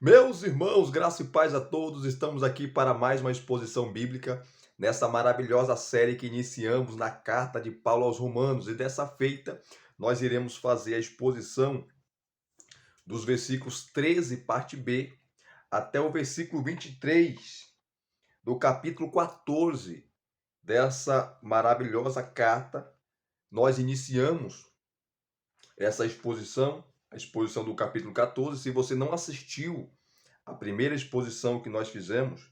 Meus irmãos, graça e paz a todos, estamos aqui para mais uma exposição bíblica nessa maravilhosa série que iniciamos na carta de Paulo aos Romanos. E dessa feita, nós iremos fazer a exposição dos versículos 13, parte B, até o versículo 23 do capítulo 14 dessa maravilhosa carta. Nós iniciamos essa exposição, a exposição do capítulo 14. Se você não assistiu a primeira exposição que nós fizemos,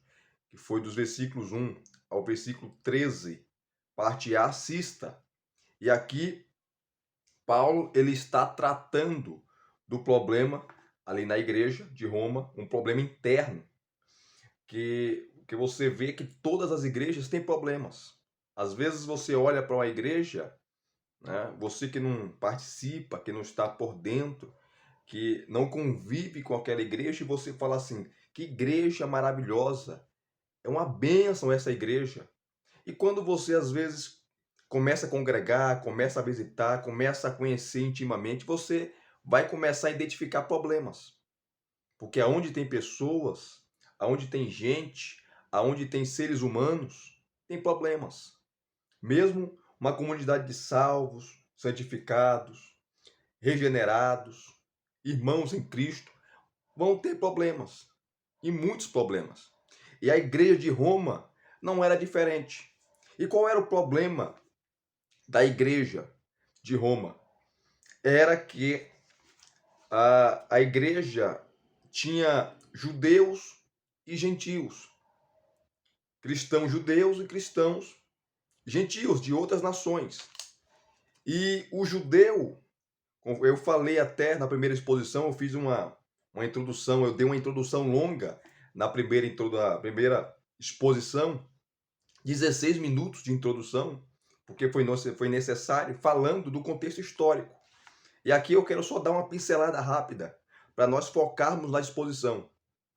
que foi dos versículos 1 ao versículo 13, parte A, assista. E aqui Paulo ele está tratando do problema ali na igreja de Roma, um problema interno, que você vê que todas as igrejas têm problemas. Às vezes você olha para uma igreja, né, você que não participa, que não está por dentro, que não convive com aquela igreja, e você fala assim: que igreja maravilhosa, é uma bênção essa igreja. E quando você, às vezes, começa a congregar, começa a visitar, começa a conhecer intimamente, você vai começar a identificar problemas. Porque aonde tem pessoas, aonde tem gente, aonde tem seres humanos, tem problemas. Mesmo uma comunidade de salvos, santificados, regenerados, irmãos em Cristo, vão ter problemas. E muitos problemas. E a igreja de Roma não era diferente. E qual era o problema da igreja de Roma? Era que a igreja tinha judeus e gentios, cristãos judeus e cristãos gentios de outras nações. E o judeu, eu falei até na primeira exposição, eu fiz uma introdução, eu dei uma introdução longa na primeira exposição, 16 minutos de introdução, porque foi necessário, falando do contexto histórico. E aqui eu quero só dar uma pincelada rápida, para nós focarmos na exposição.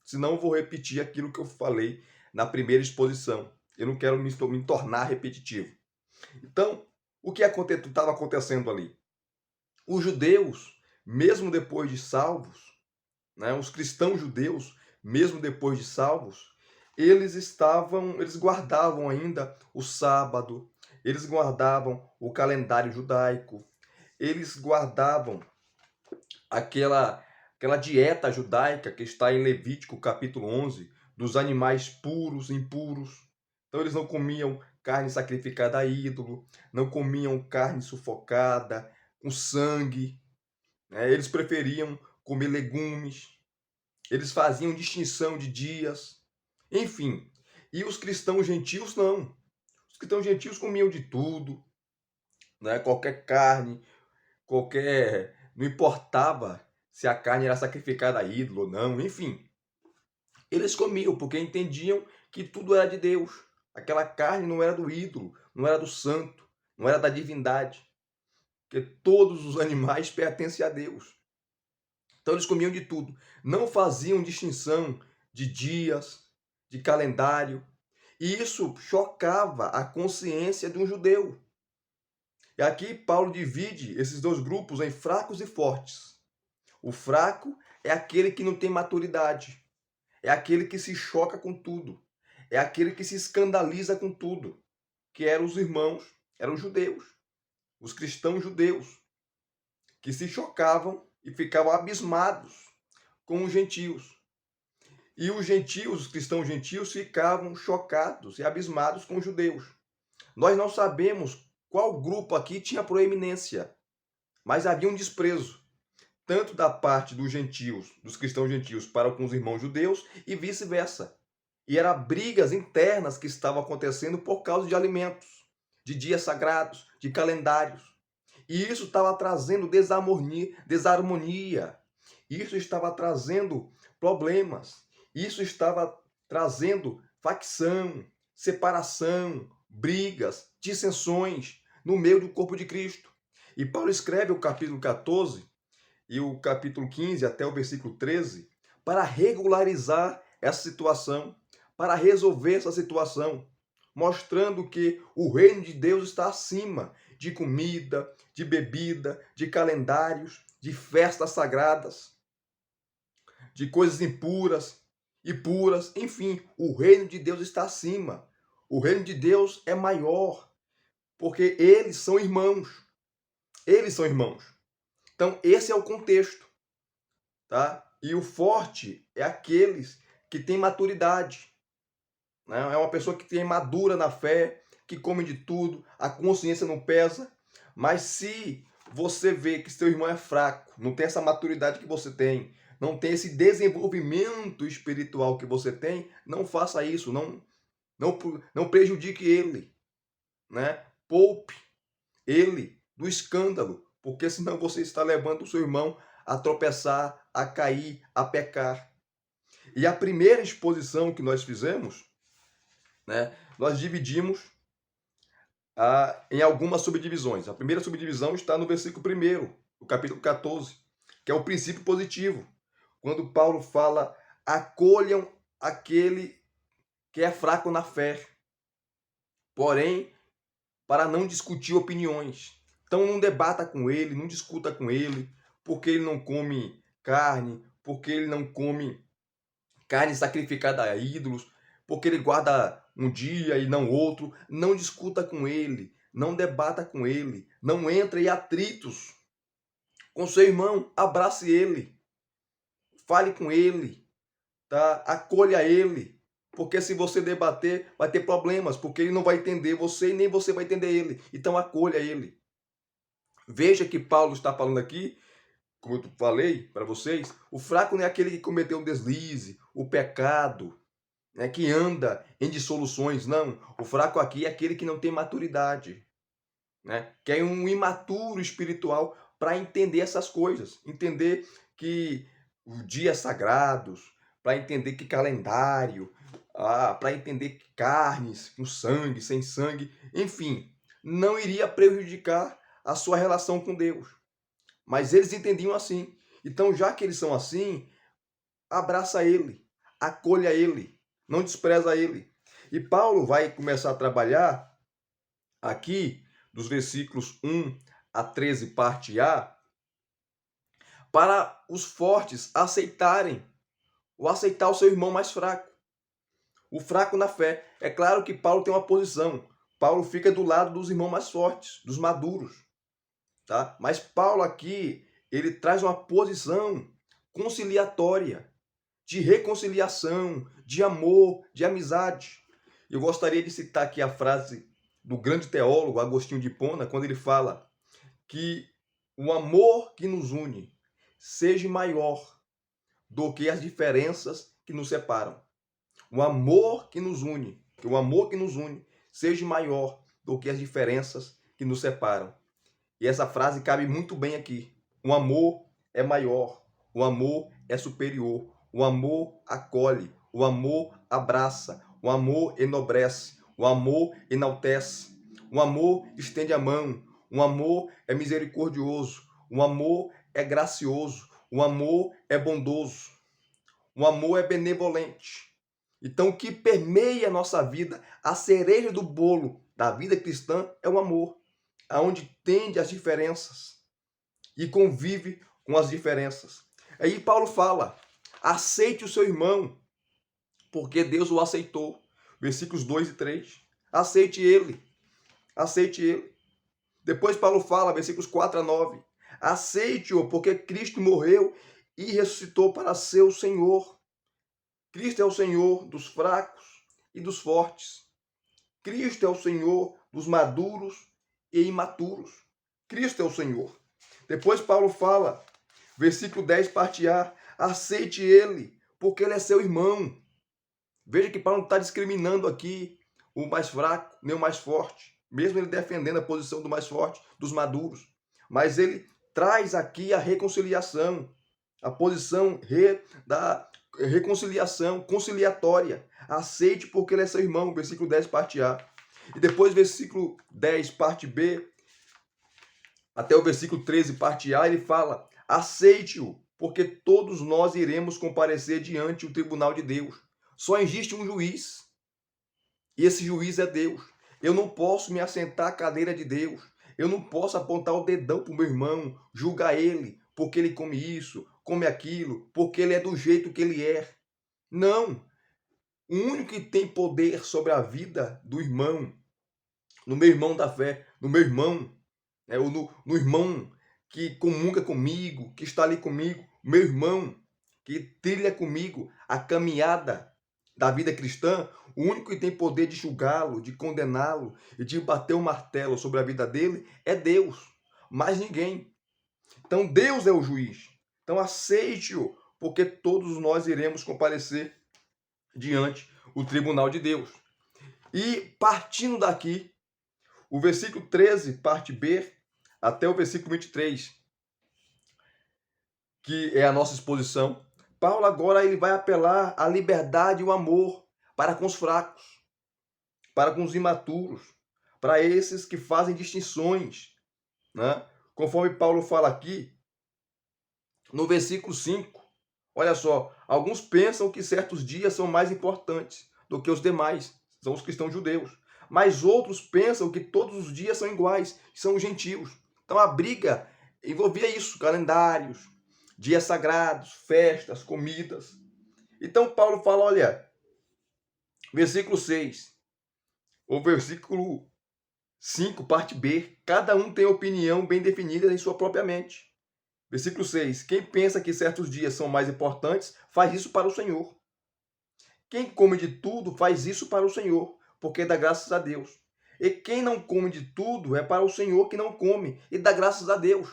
Senão eu vou repetir aquilo que eu falei na primeira exposição. Eu não quero me tornar repetitivo. Então, o que estava acontecendo ali? Os judeus, mesmo depois de salvos, né, os cristãos judeus, mesmo depois de salvos, eles guardavam ainda o sábado, eles guardavam o calendário judaico, eles guardavam aquela dieta judaica que está em Levítico capítulo 11, dos animais puros e impuros. Então eles não comiam carne sacrificada a ídolo, não comiam carne sufocada, com sangue, né? Eles preferiam comer legumes, eles faziam distinção de dias, enfim. E os cristãos gentios não. Os cristãos gentios comiam de tudo, né? Qualquer carne, não importava se a carne era sacrificada a ídolo ou não, enfim. Eles comiam porque entendiam que tudo era de Deus. Aquela carne não era do ídolo, não era do santo, não era da divindade, porque todos os animais pertencem a Deus. Então eles comiam de tudo, não faziam distinção de dias, de calendário, e isso chocava a consciência de um judeu. E aqui Paulo divide esses dois grupos em fracos e fortes. O fraco é aquele que não tem maturidade, é aquele que se choca com tudo, é aquele que se escandaliza com tudo, que eram os irmãos, eram os judeus, os cristãos judeus, que se chocavam e ficavam abismados com os gentios. E os gentios, os cristãos gentios, ficavam chocados e abismados com os judeus. Nós não sabemos qual grupo aqui tinha proeminência, mas havia um desprezo, tanto da parte dos gentios, dos cristãos gentios, para com os irmãos judeus e vice-versa. E eram brigas internas que estavam acontecendo por causa de alimentos, de dias sagrados, de calendários. E isso estava trazendo desarmonia. Isso estava trazendo problemas. Isso estava trazendo facção, separação, brigas, dissensões no meio do corpo de Cristo. E Paulo escreve o capítulo 14 e o capítulo 15 até o versículo 13 para regularizar essa situação, para resolver essa situação, mostrando que o reino de Deus está acima de comida, de bebida, de calendários, de festas sagradas. de coisas impuras e puras. Enfim, o reino de Deus está acima. O reino de Deus é maior, porque eles são irmãos. Eles são irmãos. Então, esse é o contexto, tá? E o forte é aqueles que têm maturidade, né? É uma pessoa que tem madura na fé, que come de tudo, a consciência não pesa. Mas se você vê que seu irmão é fraco, não tem essa maturidade que você tem, não tem esse desenvolvimento espiritual que você tem, não faça isso, não prejudique ele, né? Poupe ele do escândalo, porque senão você está levando o seu irmão a tropeçar, a cair, a pecar. E a primeira exposição que nós fizemos, né, nós dividimos em algumas subdivisões. A primeira subdivisão está no versículo 1, do capítulo 14, que é o princípio positivo. Quando Paulo fala, acolham aquele que é fraco na fé, porém, para não discutir opiniões. Então não debata com ele, não discuta com ele, porque ele não come carne, porque ele não come carne sacrificada a ídolos, porque ele guarda um dia e não outro. Não discuta com ele, não debata com ele, não entre em atritos com seu irmão, abrace ele, fale com ele, tá? Acolha ele, porque se você debater, vai ter problemas, porque ele não vai entender você e nem você vai entender ele. Então acolha ele. Veja que Paulo está falando aqui, como eu falei para vocês, o fraco não é aquele que cometeu um deslize, o pecado, né, que anda em dissoluções. Não, o fraco aqui é aquele que não tem maturidade, né, que é um imaturo espiritual para entender essas coisas, entender que os dias sagrados, para entender que calendário, para entender que carnes com sangue, sem sangue, enfim, não iria prejudicar a sua relação com Deus. Mas eles entendiam assim. Então, já que eles são assim, abraça ele, acolha ele, não despreza ele. E Paulo vai começar a trabalhar aqui, dos versículos 1 a 13, parte A, para os fortes aceitarem, ou aceitar o seu irmão mais fraco, o fraco na fé. É claro que Paulo tem uma posição. Paulo fica do lado dos irmãos mais fortes, dos maduros, tá? Mas Paulo aqui, ele traz uma posição conciliatória, de reconciliação, de amor, de amizade. Eu gostaria de citar aqui a frase do grande teólogo Agostinho de Hipona, quando ele fala que o amor que nos une seja maior do que as diferenças que nos separam. O amor que nos une, seja maior do que as diferenças que nos separam. E essa frase cabe muito bem aqui. O amor é maior, o amor é superior, o amor acolhe, o amor abraça, o amor enobrece, o amor enaltece, o amor estende a mão, o amor é misericordioso, o amor é gracioso, o amor é bondoso, o amor é benevolente. Então, o que permeia a nossa vida, a cereja do bolo da vida cristã, é o amor, aonde tende as diferenças e convive com as diferenças. Aí Paulo fala, aceite o seu irmão, porque Deus o aceitou. Versículos 2 e 3. Aceite ele, aceite ele. Depois Paulo fala, versículos 4 a 9. Aceite-o, porque Cristo morreu e ressuscitou para ser o Senhor. Cristo é o Senhor dos fracos e dos fortes. Cristo é o Senhor dos maduros e imaturos. Cristo é o Senhor. Depois Paulo fala, versículo 10, parte A, aceite ele, porque ele é seu irmão. Veja que Paulo não está discriminando aqui o mais fraco, nem o mais forte, mesmo ele defendendo a posição do mais forte, dos maduros. Mas ele traz aqui a reconciliação, a posição da reconciliação, conciliatória. Aceite porque ele é seu irmão, versículo 10, parte A. E depois, versículo 10, parte B, até o versículo 13, parte A, ele fala, aceite-o, porque todos nós iremos comparecer diante do tribunal de Deus. Só existe um juiz, e esse juiz é Deus. Eu não posso me assentar à cadeira de Deus. Eu não posso apontar o dedão para o meu irmão, julgar ele, porque ele come isso, come aquilo, porque ele é do jeito que ele é. Não. O único que tem poder sobre a vida do irmão, no meu irmão da fé, no meu irmão, ou no irmão que comunga comigo, que está ali comigo, meu irmão que trilha comigo a caminhada da vida cristã, o único que tem poder de julgá-lo, de condená-lo e de bater o martelo sobre a vida dele é Deus, mais ninguém. Então Deus é o juiz. Então aceite-o, porque todos nós iremos comparecer diante o tribunal de Deus. E partindo daqui, o versículo 13, parte B, até o versículo 23, que é a nossa exposição, Paulo agora ele vai apelar à liberdade e o amor para com os fracos, para com os imaturos, para esses que fazem distinções, né? Conforme Paulo fala aqui, no versículo 5, olha só, alguns pensam que certos dias são mais importantes do que os demais, são os cristãos judeus. Mas outros pensam que todos os dias são iguais, são os gentios. Então a briga envolvia isso, calendários, dias sagrados, festas, comidas. Então Paulo fala, olha, versículo 6, ou versículo 5, parte B, cada um tem opinião bem definida em sua própria mente. Versículo 6, quem pensa que certos dias são mais importantes, faz isso para o Senhor. Quem come de tudo, faz isso para o Senhor, porque dá graças a Deus. E quem não come de tudo, é para o Senhor que não come, e dá graças a Deus.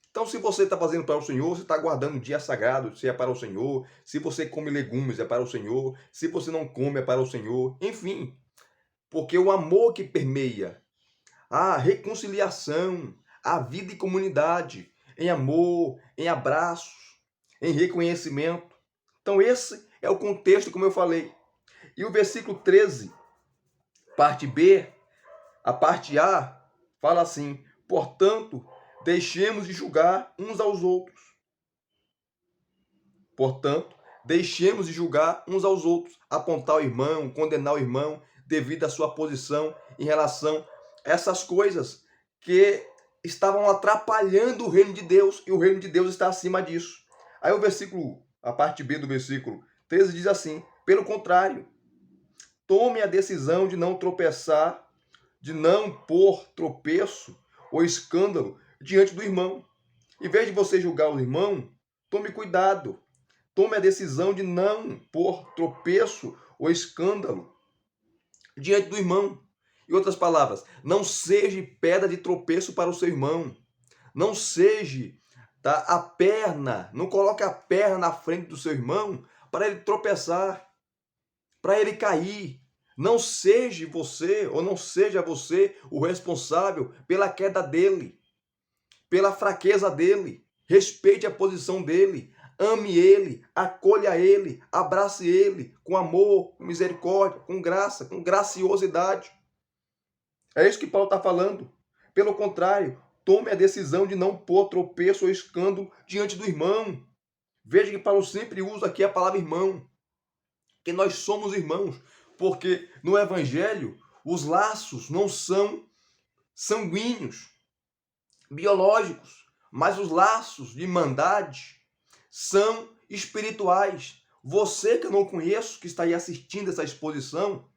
Então, se você está fazendo para o Senhor, você está guardando um dia sagrado, se é para o Senhor. Se você come legumes, é para o Senhor. Se você não come, é para o Senhor. Enfim, porque o amor que permeia a reconciliação, a vida em comunidade, em amor, em abraços, em reconhecimento. Então, esse é o contexto, como eu falei. E o versículo 13, parte B, a parte A, fala assim: portanto, deixemos de julgar uns aos outros. Portanto, deixemos de julgar uns aos outros, apontar o irmão, condenar o irmão, devido à sua posição em relação a essas coisas que estavam atrapalhando o reino de Deus, e o reino de Deus está acima disso. Aí o versículo, a parte B do versículo 13 diz assim: pelo contrário, tome a decisão de não tropeçar, de não pôr tropeço ou escândalo diante do irmão. Em vez de você julgar o irmão, tome cuidado. Tome a decisão de não pôr tropeço ou escândalo diante do irmão. Em outras palavras, não seja pedra de tropeço para o seu irmão. Não seja, tá, a perna, não coloque a perna na frente do seu irmão para ele tropeçar, para ele cair. Não seja você, ou não seja você, o responsável pela queda dele, pela fraqueza dele. Respeite a posição dele, ame ele, acolha ele, abrace ele com amor, com misericórdia, com graça, com graciosidade. É isso que Paulo está falando. Pelo contrário, tome a decisão de não pôr tropeço ou escândalo diante do irmão. Veja que Paulo sempre usa aqui a palavra irmão, que nós somos irmãos, porque no Evangelho os laços não são sanguíneos, biológicos, mas os laços de irmandade são espirituais. Você que eu não conheço, que está aí assistindo essa exposição,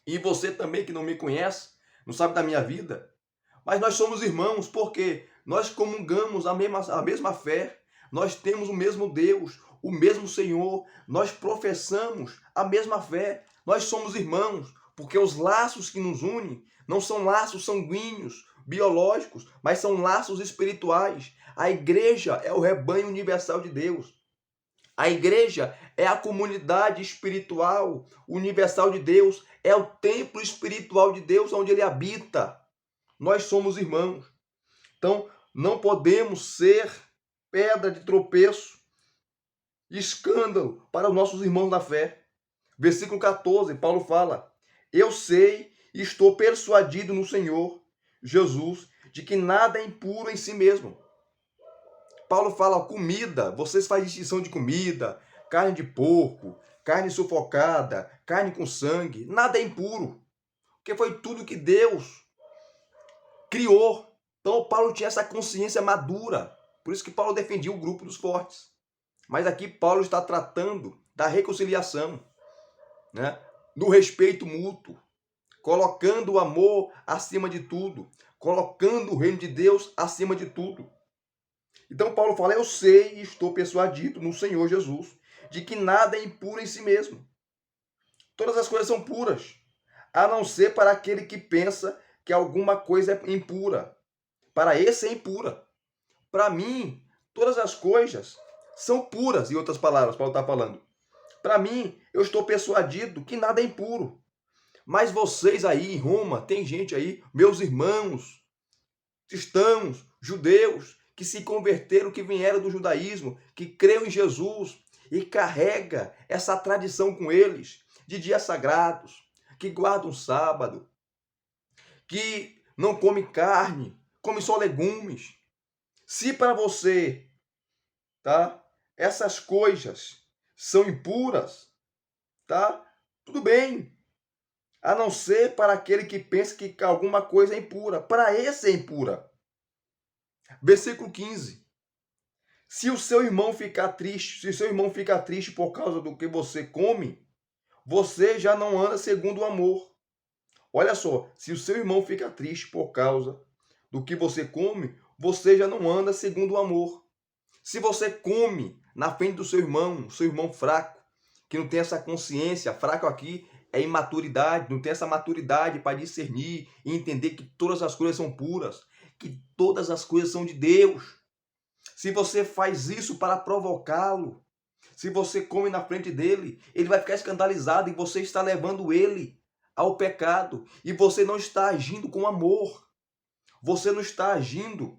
e você também que não me conhece, não sabe da minha vida, mas nós somos irmãos porque nós comungamos a mesma fé, nós temos o mesmo Deus, o mesmo Senhor, nós professamos a mesma fé, nós somos irmãos, porque os laços que nos unem não são laços sanguíneos, biológicos, mas são laços espirituais. A igreja é o rebanho universal de Deus. A igreja é a comunidade espiritual universal de Deus, é o templo espiritual de Deus onde ele habita. Nós somos irmãos. Então, não podemos ser pedra de tropeço, escândalo para os nossos irmãos da fé. Versículo 14, Paulo fala: eu sei e estou persuadido no Senhor Jesus de que nada é impuro em si mesmo. Paulo fala comida, vocês fazem distinção de comida, carne de porco, carne sufocada, carne com sangue, nada é impuro, porque foi tudo que Deus criou. Então Paulo tinha essa consciência madura, Por isso que Paulo defendia o grupo dos fortes. Mas aqui Paulo está tratando da reconciliação, né? Do respeito mútuo, colocando o amor acima de tudo, colocando o reino de Deus acima de tudo. Então Paulo fala, eu sei e estou persuadido no Senhor Jesus, de que nada é impuro em si mesmo. Todas as coisas são puras, a não ser para aquele que pensa que alguma coisa é impura. Para esse é impura. Para mim, todas as coisas são puras, em outras palavras, Paulo está falando. Para mim, eu estou persuadido que nada é impuro. Mas vocês aí em Roma, tem gente aí, meus irmãos, cristãos, judeus, que se converteram, que vieram do judaísmo, que creem em Jesus e carrega essa tradição com eles, de dias sagrados, que guardam o sábado, que não come carne, come só legumes. Se para você, tá, essas coisas são impuras, tá? Tudo bem. A não ser para aquele que pensa que alguma coisa é impura. Para esse é impura. Versículo 15. Se o seu irmão ficar triste, se o seu irmão ficar triste por causa do que você come, você já não anda segundo o amor. Olha só, se o seu irmão fica triste por causa do que você come, você já não anda segundo o amor. Se você come na frente do seu irmão fraco, que não tem essa consciência, fraco aqui é imaturidade, não tem essa maturidade para discernir e entender que todas as coisas são puras, que todas as coisas são de Deus. Se você faz isso para provocá-lo, se você come na frente dele, ele vai ficar escandalizado e você está levando ele ao pecado e você não está agindo com amor. Você não está agindo,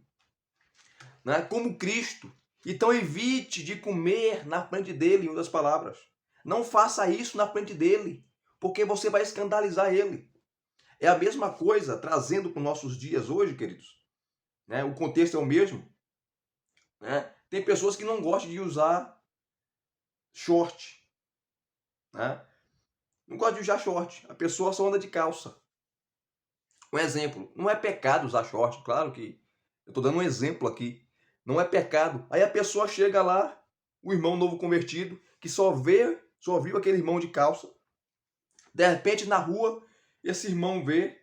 né, como Cristo. Então evite de comer na frente dele, em outras palavras. Não faça isso na frente dele, porque você vai escandalizar ele. É a mesma coisa, trazendo para os nossos dias hoje, queridos. Né? O contexto é o mesmo. Né? Tem pessoas que não gostam de usar short. Né? Não gosta de usar short. A pessoa só anda de calça. Um exemplo. Não é pecado usar short. Claro que eu estou dando um exemplo aqui. Não é pecado. Aí a pessoa chega lá, o irmão novo convertido, que só viu aquele irmão de calça. De repente, na rua, esse irmão vê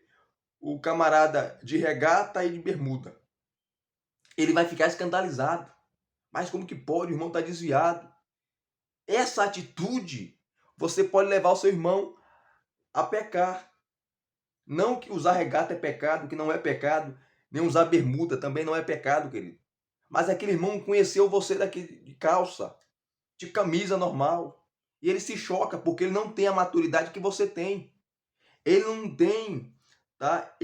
o camarada de regata e de bermuda. Ele vai ficar escandalizado. Mas como que pode? O irmão está desviado. Essa atitude, você pode levar o seu irmão a pecar. Não que usar regata é pecado, que não é pecado. Nem usar bermuda também não é pecado, querido. Mas aquele irmão conheceu você daqui de calça, de camisa normal. E ele se choca porque ele não tem a maturidade que você tem. Ele não tem, tá,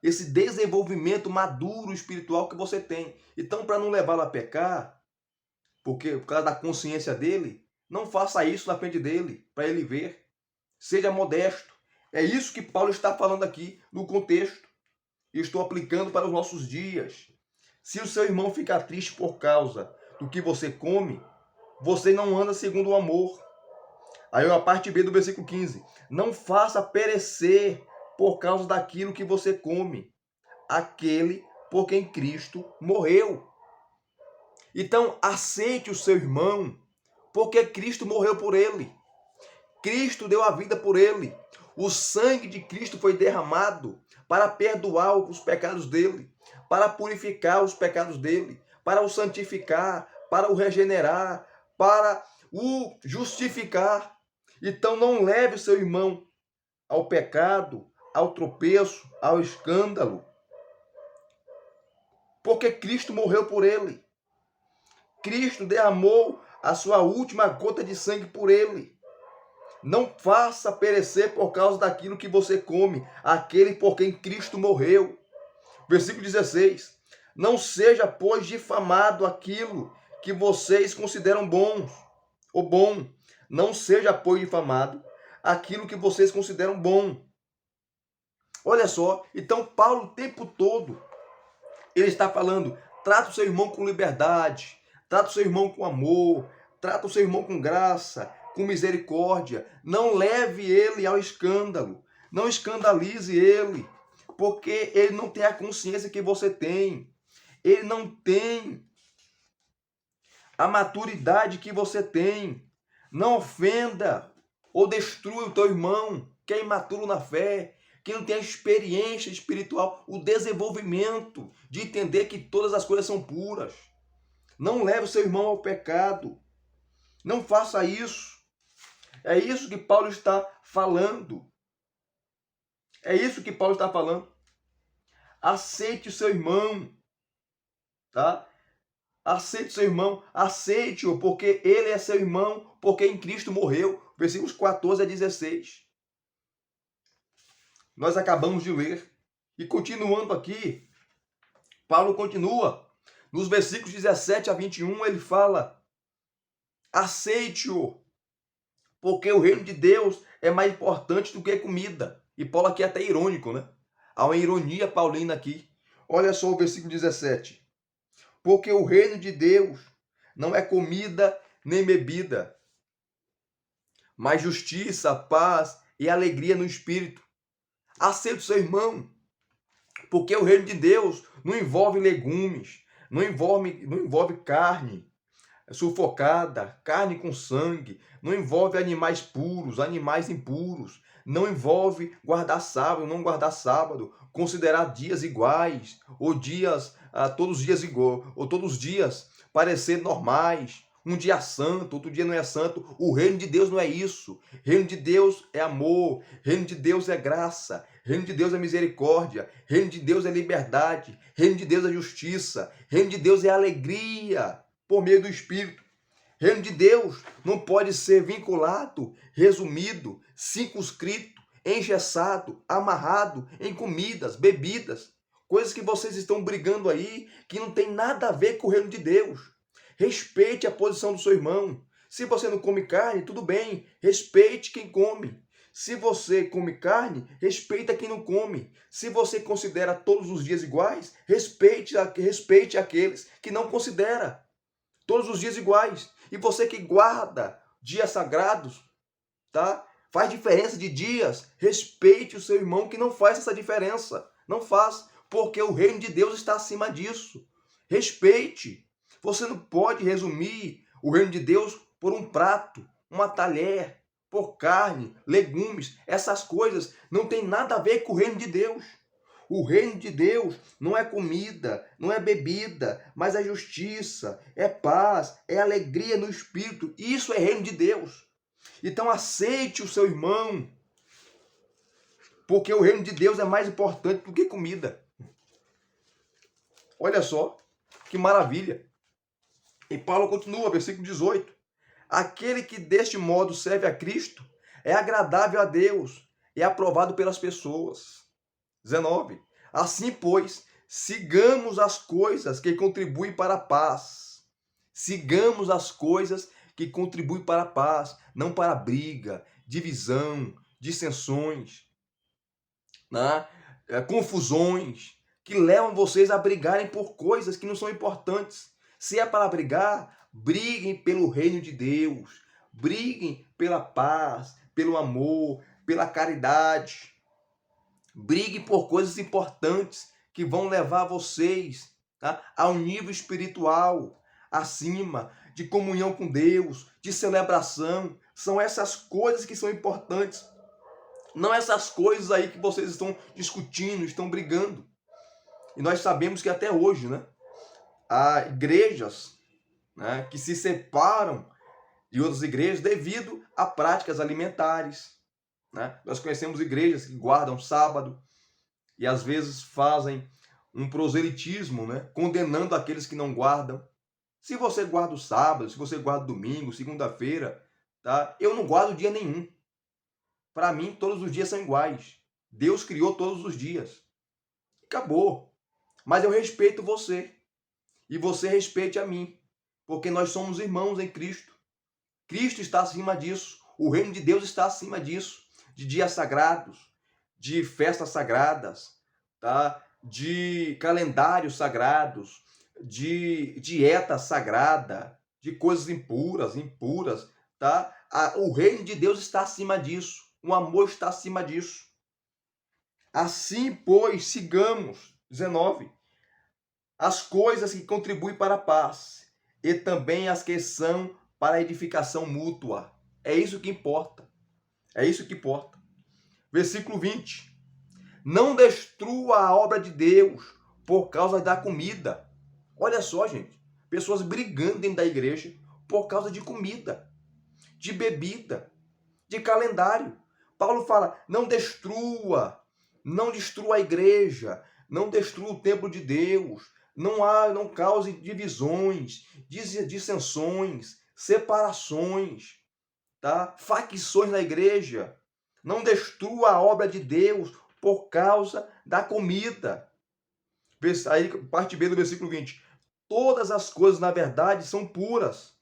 esse desenvolvimento maduro espiritual que você tem. Então, para não levá-lo a pecar, por causa da consciência dele, não faça isso na frente dele, para ele ver. Seja modesto. É isso que Paulo está falando aqui no contexto. E estou aplicando para os nossos dias. Se o seu irmão ficar triste por causa do que você come, você não anda segundo o amor. Aí a parte B do versículo 15. Não faça perecer por causa daquilo que você come, aquele por quem Cristo morreu. Então, aceite o seu irmão, porque Cristo morreu por ele. Cristo deu a vida por ele. O sangue de Cristo foi derramado para perdoar os pecados dele, para purificar os pecados dele, para o santificar, para o regenerar, para o justificar. Então não leve o seu irmão ao pecado, ao tropeço, ao escândalo, porque Cristo morreu por ele. Cristo derramou a sua última gota de sangue por ele. Não faça perecer por causa daquilo que você come, aquele por quem Cristo morreu. Versículo 16. Não seja, pois, difamado aquilo que vocês consideram bons, ou bom. Não seja, pois, difamado aquilo que vocês consideram bom. Olha só, então Paulo o tempo todo, ele está falando, trata o seu irmão com liberdade, trata o seu irmão com amor, trata o seu irmão com graça, com misericórdia. Não leve ele ao escândalo, não escandalize ele, porque ele não tem a consciência que você tem. Ele não tem a maturidade que você tem. Não ofenda ou destrua o teu irmão que é imaturo na fé, que não tem a experiência espiritual, o desenvolvimento de entender que todas as coisas são puras. Não leve o seu irmão ao pecado. Não faça isso. É isso que Paulo está falando. É isso que Paulo está falando. Aceite o seu irmão, tá? Aceite o seu irmão, aceite-o, porque ele é seu irmão, porque em Cristo morreu. Versículos 14 a 16. Nós acabamos de ler. E continuando aqui, Paulo continua. Nos versículos 17 a 21, ele fala: aceite-o, porque o reino de Deus é mais importante do que comida. E Paulo aqui é até irônico, né? Há uma ironia paulina aqui. Olha só o versículo 17. Porque o reino de Deus não é comida nem bebida, mas justiça, paz e alegria no Espírito. Aceite o seu irmão, porque o reino de Deus não envolve legumes, não envolve carne sufocada, carne com sangue, não envolve animais puros, animais impuros, não envolve guardar sábado, não guardar sábado, considerar dias iguais, ou dias, todos os dias igual, ou todos os dias parecer normais. Um dia santo, outro dia não é santo. O reino de Deus não é isso. Reino de Deus é amor, reino de Deus é graça, reino de Deus é misericórdia, reino de Deus é liberdade, reino de Deus é justiça, reino de Deus é alegria por meio do Espírito. Reino de Deus não pode ser vinculado, resumido, circunscrito, engessado, amarrado em comidas, bebidas, coisas que vocês estão brigando aí, que não tem nada a ver com o reino de Deus. Respeite a posição do seu irmão. Se você não come carne, tudo bem, respeite quem come. Se você come carne, respeita quem não come. Se você considera todos os dias iguais, respeite aqueles que não considera todos os dias iguais. E você que guarda dias sagrados, tá? Faz diferença de dias. Respeite o seu irmão que não faz essa diferença. Não faz, porque o reino de Deus está acima disso. Respeite. Você não pode resumir o reino de Deus por um prato, uma talher, por carne, legumes. Essas coisas não tem nada a ver com o reino de Deus. O reino de Deus não é comida, não é bebida, mas é justiça, é paz, é alegria no Espírito. Isso é reino de Deus. Então aceite o seu irmão, porque o reino de Deus é mais importante do que comida. Olha só, que maravilha. E Paulo continua, versículo 18. Aquele que deste modo serve a Cristo é agradável a Deus e é aprovado pelas pessoas. 19. Assim, pois, sigamos as coisas que contribuem para a paz. Sigamos as coisas que contribuem para a paz, não para a briga, divisão, dissensões, né? Confusões, que levam vocês a brigarem por coisas que não são importantes. Se é para brigar, briguem pelo reino de Deus, briguem pela paz, pelo amor, pela caridade. Brigue por coisas importantes que vão levar vocês, tá, a um nível espiritual acima, de comunhão com Deus, de celebração. São essas coisas que são importantes. Não essas coisas aí que vocês estão discutindo, estão brigando. E nós sabemos que até hoje, né, há igrejas, né, que se separam de outras igrejas devido a práticas alimentares, né? Nós conhecemos igrejas que guardam sábado e às vezes fazem um proselitismo, né? Condenando aqueles que não guardam. Se você guarda o sábado, se você guarda o domingo, segunda-feira, tá? Eu não guardo dia nenhum. Para mim, todos os dias são iguais. Deus criou todos os dias. Acabou. Mas eu respeito você. E você respeite a mim. Porque nós somos irmãos em Cristo. Cristo está acima disso. O reino de Deus está acima disso. De dias sagrados, de festas sagradas, tá? De calendários sagrados, de dieta sagrada, de coisas impuras, tá? O reino de Deus está acima disso. O amor está acima disso. Assim, pois, sigamos, 19, as coisas que contribuem para a paz e também as que são para edificação mútua. É isso que importa. É isso que importa. Versículo 20. Não destrua a obra de Deus por causa da comida. Olha só, gente. Pessoas brigando dentro da igreja por causa de comida, de bebida, de calendário. Paulo fala: não destrua a igreja, não destrua o templo de Deus, não cause divisões, dissensões, separações, tá? Facções na igreja. Não destrua a obra de Deus por causa da comida. Aí, parte B do versículo 20. Todas as coisas, na verdade, são puras.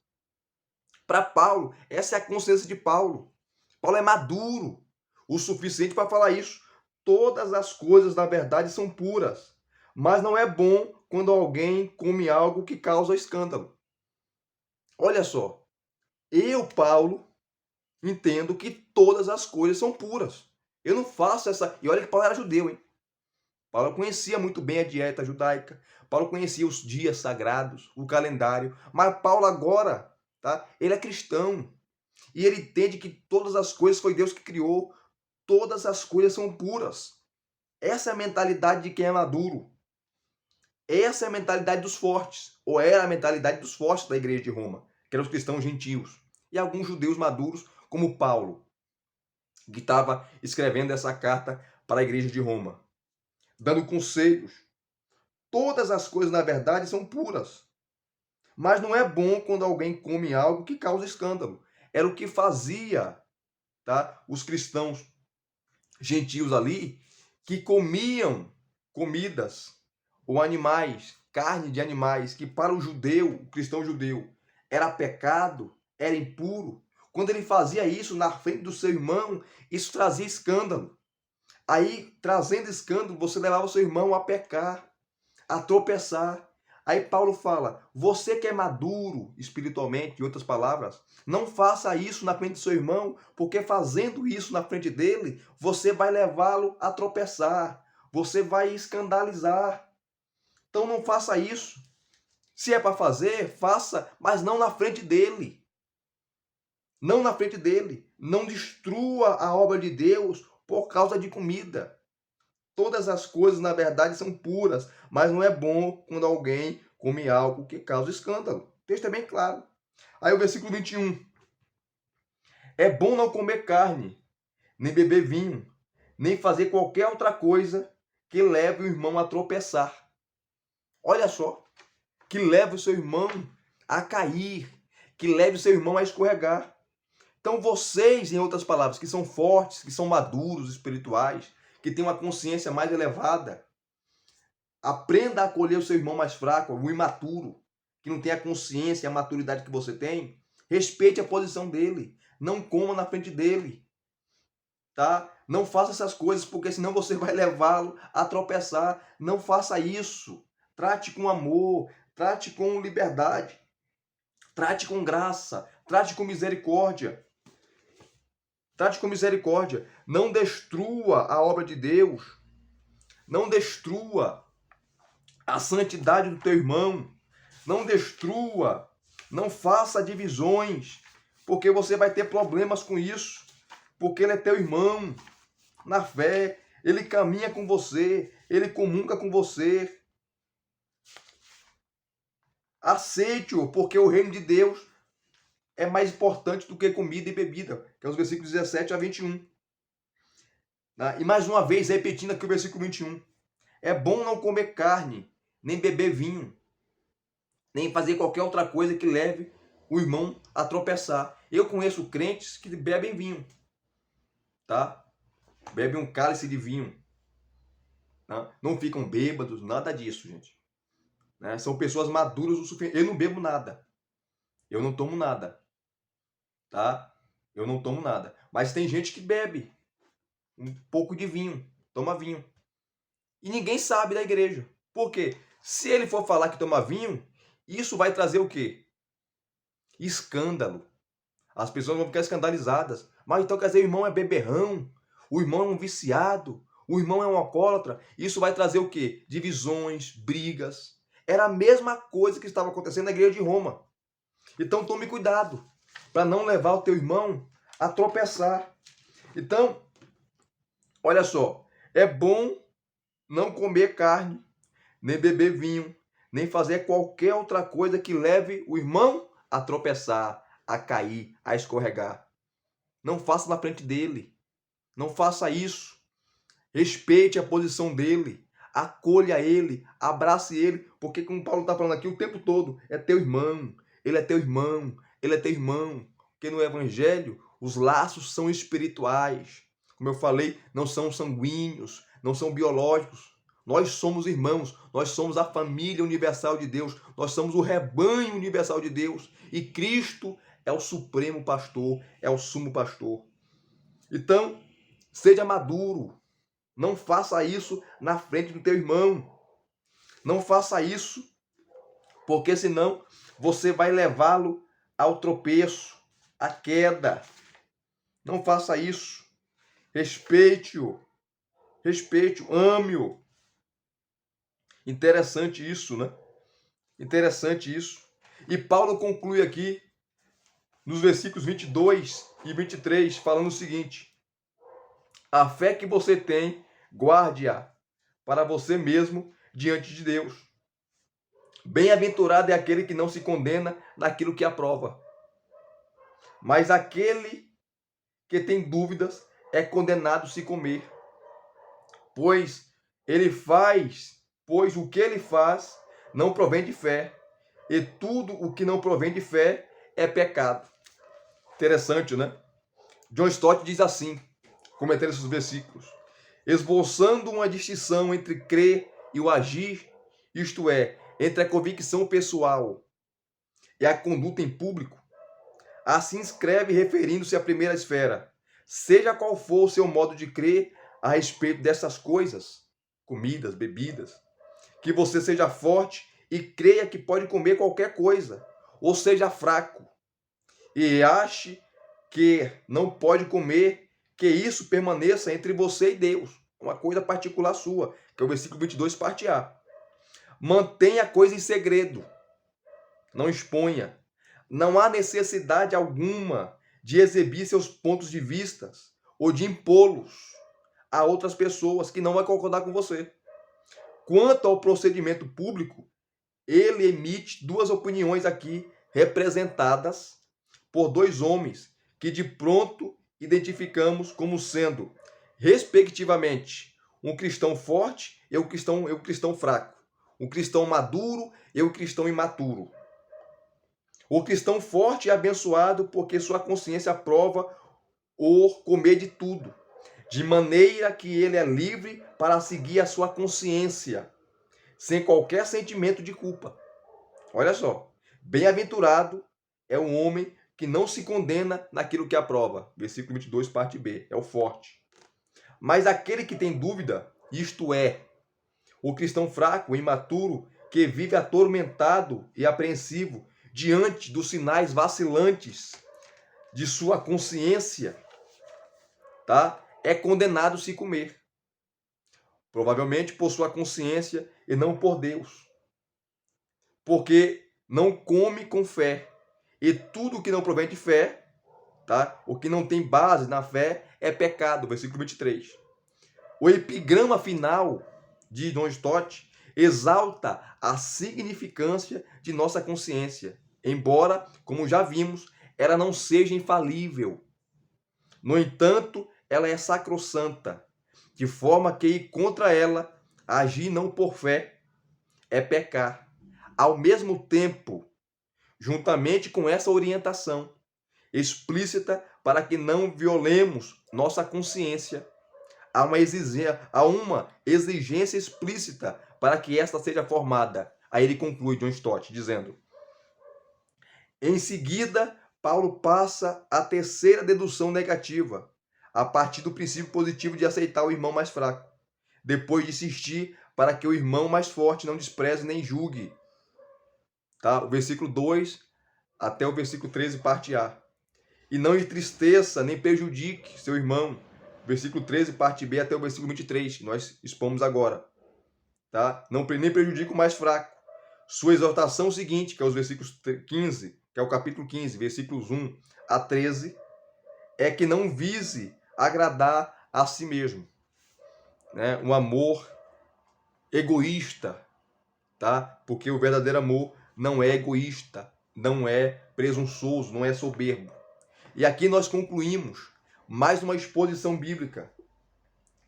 Para Paulo, essa é a consciência de Paulo. Paulo é maduro o suficiente para falar isso. Todas as coisas, na verdade, são puras. Mas não é bom quando alguém come algo que causa escândalo. Olha só. Eu, Paulo, entendo que todas as coisas são puras. Eu não faço essa... E olha que Paulo era judeu, hein? Paulo conhecia muito bem a dieta judaica. Paulo conhecia os dias sagrados, o calendário. Mas Paulo agora, tá? Ele é cristão. E ele entende que todas as coisas foi Deus que criou. Todas as coisas são puras. Essa é a mentalidade de quem é maduro. Essa é a mentalidade dos fortes. Ou era a mentalidade dos fortes da igreja de Roma, que eram os cristãos gentios. E alguns judeus maduros, como Paulo, que estava escrevendo essa carta para a igreja de Roma, dando conselhos. Todas as coisas, na verdade, são puras. Mas não é bom quando alguém come algo que causa escândalo. Era o que fazia, tá? Os cristãos gentios ali, que comiam comidas ou animais, carne de animais, que para o judeu, o cristão judeu, era pecado, era impuro. Quando ele fazia isso na frente do seu irmão, isso trazia escândalo. Aí, trazendo escândalo, você levava o seu irmão a pecar, a tropeçar. Aí Paulo fala: você que é maduro espiritualmente, em outras palavras, não faça isso na frente do seu irmão, porque fazendo isso na frente dele, você vai levá-lo a tropeçar, você vai escandalizar. Então não faça isso. Se é para fazer, faça, mas não na frente dele. Não na frente dele. Não destrua a obra de Deus por causa de comida. Todas as coisas, na verdade, são puras, mas não é bom quando alguém come algo que causa escândalo. O texto é bem claro. Aí o versículo 21. É bom não comer carne, nem beber vinho, nem fazer qualquer outra coisa que leve o irmão a tropeçar. Olha só, que leve o seu irmão a cair, que leve o seu irmão a escorregar. Então vocês, em outras palavras, que são fortes, que são maduros espirituais, que têm uma consciência mais elevada, aprenda a acolher o seu irmão mais fraco, o imaturo, que não tem a consciência e a maturidade que você tem. Respeite a posição dele. Não coma na frente dele. Tá? Não faça essas coisas, porque senão você vai levá-lo a tropeçar. Não faça isso. Trate com amor, trate com liberdade, trate com graça, trate com misericórdia. Trate com misericórdia. Não destrua a obra de Deus. Não destrua a santidade do teu irmão. Não destrua. Não faça divisões, porque você vai ter problemas com isso. Porque ele é teu irmão na fé. Ele caminha com você. Ele comunga com você. Aceite-o, porque o reino de Deus é mais importante do que comida e bebida, que é os versículos 17 a 21. E mais uma vez, repetindo aqui o versículo 21. É bom não comer carne, nem beber vinho, nem fazer qualquer outra coisa que leve o irmão a tropeçar. Eu conheço crentes que bebem vinho, tá? Bebem um cálice de vinho. Tá? Não ficam bêbados, nada disso, gente. Né? São pessoas maduras o suficiente. Eu não bebo nada. Eu não tomo nada. Tá? Eu não tomo nada. Mas tem gente que bebe um pouco de vinho, toma vinho. E ninguém sabe da igreja. Por quê? Se ele for falar que toma vinho, isso vai trazer o quê? Escândalo. As pessoas vão ficar escandalizadas. Mas então quer dizer, o irmão é beberrão, o irmão é um viciado, o irmão é um alcoólatra. Isso vai trazer o quê? Divisões, brigas. Era a mesma coisa que estava acontecendo na igreja de Roma. Então tome cuidado para não levar o teu irmão a tropeçar. Então, olha só, é bom não comer carne, nem beber vinho, nem fazer qualquer outra coisa que leve o irmão a tropeçar, a cair, a escorregar. Não faça na frente dele. Não faça isso. Respeite a posição dele. Acolha ele, abrace ele, porque como Paulo está falando aqui o tempo todo, é teu irmão, ele é teu irmão, ele é teu irmão. Porque no Evangelho os laços são espirituais. Como eu falei, não são sanguíneos, não são biológicos. Nós somos irmãos, nós somos a família universal de Deus, nós somos o rebanho universal de Deus. E Cristo é o supremo pastor, é o sumo pastor. Então, seja maduro. Não faça isso na frente do teu irmão. Não faça isso, porque senão você vai levá-lo ao tropeço, à queda. Não faça isso. Respeite-o. Respeite-o, ame-o. Interessante isso, né? Interessante isso. E Paulo conclui aqui, nos versículos 22 e 23, falando o seguinte: a fé que você tem, guarde-a para você mesmo diante de Deus. Bem-aventurado é aquele que não se condena naquilo que aprova. Mas aquele que tem dúvidas é condenado se comer. Pois o que ele faz não provém de fé. E tudo o que não provém de fé é pecado. Interessante, né? John Stott diz assim, comentando esses versículos: esboçando uma distinção entre crer e o agir, isto é, entre a convicção pessoal e a conduta em público, assim escreve referindo-se à primeira esfera: seja qual for o seu modo de crer a respeito dessas coisas, comidas, bebidas, que você seja forte e creia que pode comer qualquer coisa, ou seja fraco, e ache que não pode comer, que isso permaneça entre você e Deus. Uma coisa particular sua, que é o versículo 22, parte A. Mantenha a coisa em segredo. Não exponha. Não há necessidade alguma de exibir seus pontos de vista ou de impô-los a outras pessoas que não vão concordar com você. Quanto ao procedimento público, ele emite duas opiniões aqui representadas por dois homens que de pronto identificamos como sendo, respectivamente, um cristão forte e um cristão fraco, um cristão maduro e um cristão imaturo. O cristão forte é abençoado porque sua consciência aprova o comer de tudo, de maneira que ele é livre para seguir a sua consciência, sem qualquer sentimento de culpa. Olha só, bem-aventurado é o homem que não se condena naquilo que aprova. Versículo 22, parte B, é o forte. Mas aquele que tem dúvida, isto é, o cristão fraco, o imaturo, que vive atormentado e apreensivo diante dos sinais vacilantes de sua consciência, tá? É condenado se comer. Provavelmente por sua consciência e não por Deus. Porque não come com fé. E tudo que não provém de fé, tá? O que não tem base na fé é pecado. Versículo 23. O epigrama final de John Stott exalta a significância de nossa consciência, embora, como já vimos, ela não seja infalível. No entanto, ela é sacrossanta, de forma que contra ela agir não por fé é pecar. Ao mesmo tempo, juntamente com essa orientação explícita para que não violemos nossa consciência, há uma exigência explícita para que esta seja formada. Aí ele conclui, John Stott, dizendo: em seguida, Paulo passa a terceira dedução negativa, a partir do princípio positivo de aceitar o irmão mais fraco, depois de insistir para que o irmão mais forte não despreze nem julgue. Tá? O versículo 2 até o versículo 13, parte A. E não entristeça nem prejudique seu irmão. Versículo 13, parte B, até o versículo 23, que nós expomos agora. Tá? Não nem prejudique o mais fraco. Sua exortação seguinte, que é os versículos 15 que é o capítulo 15, versículos 1 a 13, é que não vise agradar a si mesmo, né? Um amor egoísta, tá? Porque o verdadeiro amor não é egoísta, não é presunçoso, não é soberbo. E aqui nós concluímos mais uma exposição bíblica.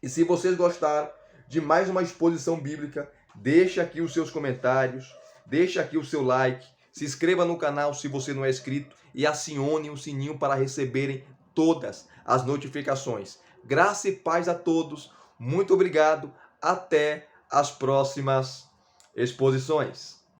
E se vocês gostaram de mais uma exposição bíblica, deixe aqui os seus comentários, deixe aqui o seu like, se inscreva no canal se você não é inscrito e acione o sininho para receberem todas as notificações. Graça e paz a todos. Muito obrigado. Até as próximas exposições.